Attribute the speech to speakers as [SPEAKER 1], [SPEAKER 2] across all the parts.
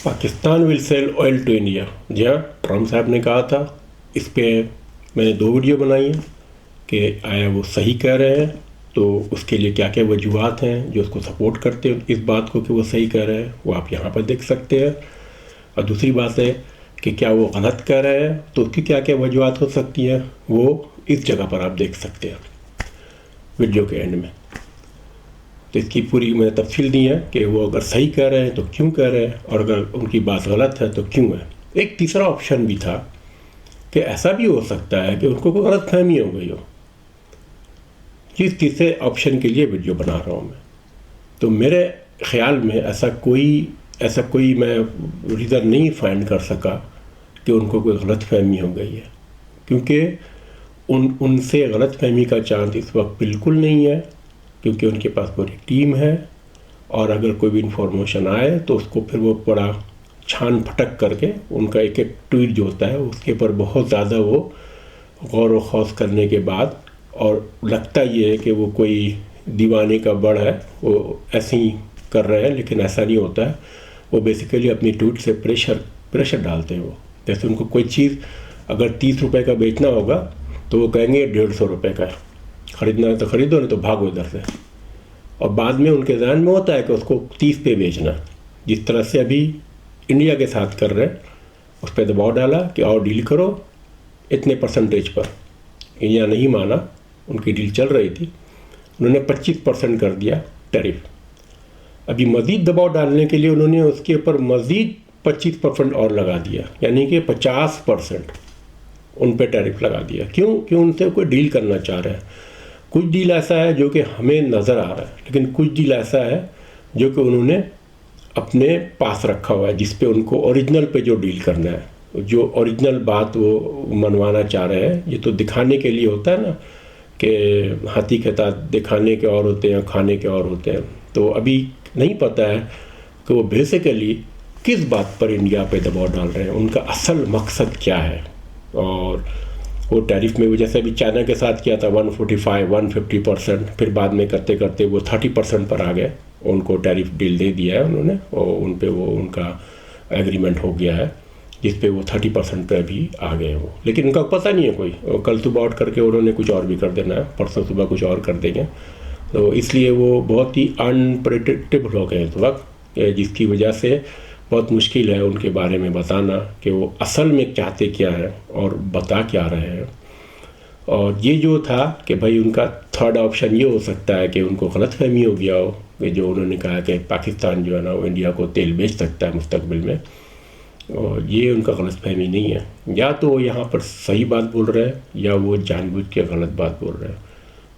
[SPEAKER 1] Pakistan will sell oil to India. جی ہاں، Trump صاحب نے کہا تھا. اس پہ میں نے 2 ویڈیو بنائی ہیں کہ آیا وہ صحیح کہہ رہے ہیں، تو اس کے لیے کیا کیا وجوہات ہیں جو اس کو سپورٹ کرتے ہیں اس بات کو کہ وہ صحیح کہہ رہے ہیں، وہ آپ یہاں پر دیکھ سکتے ہیں. اور دوسری بات ہے کہ کیا وہ غلط کہہ رہے ہیں تو اس کی کیا کیا وجوہات ہو سکتی ہیں، وہ اس جگہ پر آپ دیکھ سکتے ہیں ویڈیو کے اینڈ میں. تو اس کی پوری میں نے تفصیل دی ہے کہ وہ اگر صحیح کہہ رہے ہیں تو کیوں کہہ رہے ہیں، اور اگر ان کی بات غلط ہے تو کیوں ہے. ایک تیسرا آپشن بھی تھا کہ ایسا بھی ہو سکتا ہے کہ ان کو کوئی غلط فہمی ہو گئی ہو. اس تیسرے آپشن کے لیے ویڈیو بنا رہا ہوں میں. تو میرے خیال میں ایسا کوئی میں ریزن نہیں فائنڈ کر سکا کہ ان کو کوئی غلط فہمی ہو گئی ہے، کیونکہ ان سے غلط فہمی کا چانس اس وقت بالکل نہیں ہے، کیونکہ ان کے پاس پوری ٹیم ہے. اور اگر کوئی بھی انفارمیشن آئے تو اس کو پھر وہ بڑا چھان پھٹک کر کے ان کا ایک ٹویٹ جو ہوتا ہے اس کے اوپر بہت زیادہ وہ غور و خوض کرنے کے بعد، اور لگتا یہ ہے کہ وہ کوئی دیوانے کا بڑھ ہے، وہ ایسے ہی کر رہے ہیں، لیکن ایسا نہیں ہوتا ہے. وہ بیسیکلی اپنی ٹویٹ سے پریشر ڈالتے ہیں. وہ جیسے ان کو کوئی چیز اگر 30 روپے کا بیچنا ہوگا تو وہ کہیں گے 150 روپے کا ہے، خریدنا ہے تو خریدو، نہیں تو بھاگو ادھر سے. اور بعد میں ان کے ذہن میں ہوتا ہے کہ اس کو 30 پہ بیچنا، جس طرح سے ابھی انڈیا کے ساتھ کر رہے ہیں. اس پہ دباؤ ڈالا کہ اور ڈیل کرو اتنے پرسنٹیج پر. انڈیا نہیں مانا، ان کی ڈیل چل رہی تھی، انہوں نے 25% کر دیا ٹیرف. ابھی مزید دباؤ ڈالنے کے لیے انہوں نے اس کے اوپر مزید 25% اور لگا دیا، یعنی کہ 50% ان پہ ٹیرف لگا دیا. کیوں ان سے کوئی ڈیل کرنا چاہ رہے ہیں. کچھ ڈیل ایسا ہے جو کہ ہمیں نظر آ رہا ہے، لیکن کچھ ڈیل ایسا ہے جو کہ انہوں نے اپنے پاس رکھا ہوا ہے، جس پہ ان کو اوریجنل پہ جو ڈیل کرنا ہے، جو اوریجنل بات وہ منوانا چاہ رہے ہیں. یہ تو دکھانے کے لیے ہوتا ہے نا کہ ہاتھی کے دانت دکھانے کے اور ہوتے ہیں، کھانے کے اور ہوتے ہیں. تو ابھی نہیں پتہ ہے کہ وہ بیسیکلی کس بات پر انڈیا پہ دباؤ ڈال رہے ہیں، ان کا اصل مقصد کیا ہے. اور وہ ٹیرف میں وہ جیسے ابھی چائنا کے ساتھ کیا تھا 145 150%، پھر بعد میں کرتے کرتے وہ 30% پر آ گئے. ان کو ٹیرف ڈیل دے دیا ہے انہوں نے، اور ان پہ وہ ان کا ایگریمنٹ ہو گیا ہے جس پہ وہ 30% پہ بھی آ گئے وہ. لیکن ان کا پتہ نہیں ہے کوئی، کل صبح اٹھ کر کے انہوں نے کچھ اور بھی کر دینا ہے، پرسوں صبح کچھ اور کر دیں گے. تو اس لیے وہ بہت ہی انپریڈکٹیبل ہو گئے اس وقت، جس کی وجہ سے بہت مشکل ہے ان کے بارے میں بتانا کہ وہ اصل میں چاہتے کیا ہیں اور بتا کیا رہے ہیں. اور یہ جو تھا کہ بھائی ان کا تھرڈ آپشن یہ ہو سکتا ہے کہ ان کو غلط فہمی ہو گیا ہو کہ جو انہوں نے کہا کہ پاکستان جو ہے نا وہ انڈیا کو تیل بیچ سکتا ہے مستقبل میں. اور یہ ان کا غلط فہمی نہیں ہے، یا تو وہ یہاں پر صحیح بات بول رہے ہیں یا وہ جان بوجھ کے غلط بات بول رہے ہیں.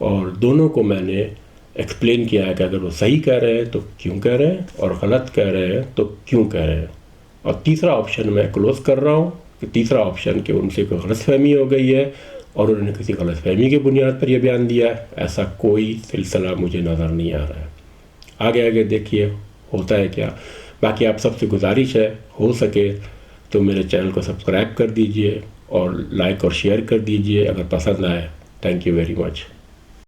[SPEAKER 1] اور دونوں کو میں نے ایکسپلین کیا ہے کہ اگر وہ صحیح کہہ رہے ہیں تو کیوں کہہ رہے ہیں، اور غلط کہہ رہے ہیں تو کیوں کہہ رہے ہیں. اور تیسرا آپشن میں کلوز کر رہا ہوں کہ تیسرا آپشن کہ ان سے کوئی غلط فہمی ہو گئی ہے اور انہوں نے کسی غلط فہمی کی بنیاد پر یہ بیان دیا ہے. ایسا کوئی سلسلہ مجھے نظر نہیں آ رہا ہے. آگے دیکھیے ہوتا ہے کیا. باقی آپ سب سے گزارش ہے، ہو سکے تو میرے چینل کو سبسکرائب کر دیجئے اور لائک اور شیئر کر دیجئے اگر پسند آئے. Thank you very much.